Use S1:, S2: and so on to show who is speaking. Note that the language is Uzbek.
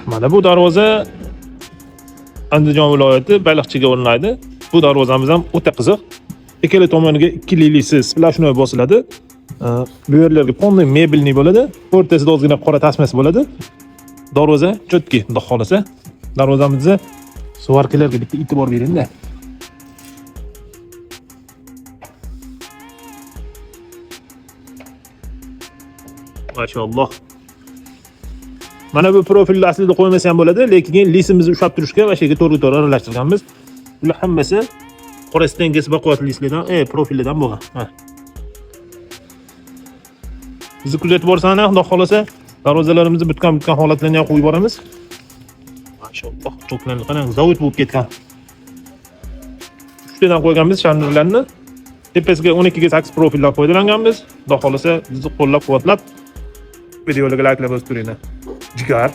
S1: Mana bu darvoza Andijon viloyati Baliqchiga o'rnaydi. Bu darvozamiz ham o'ta qiziq. Ikkala tomoniga ikkililisi splashnoy bosiladi. Bu yerlarga polniy mebelniy bo'ladi. O'rtasida ozgina qora tasmasi bo'ladi. Darvoza chotki, xudo xolasa. Darvozamizda suvarkalarga bitta e'tibor bering-da. Maşallah. Mana bu profilni aslida qo'ymasa ham bo'ladi, lekin lisimizni ushlab turishga va shega to'g'ri-to'g'ri aralashtirganmiz. Bular hammasi qora stenges baquvvat lislardan, profillardan bo'lgan. Bizni kuzatib borsangiz, xudo xolasa, darvozalarimizni bitgan holatlarni ham qo'yib boramiz. Maşallah, cho'klarni qarang, zavod bo'lib ketgan. 3 tadan qo'yganmiz shandirlarni. Tepasiga 12 ga 8 profillar foydalanganmiz. Xudo xolasa, bizni qo'llab-quvvatlab videolarga like bosib turinglar. Jigar.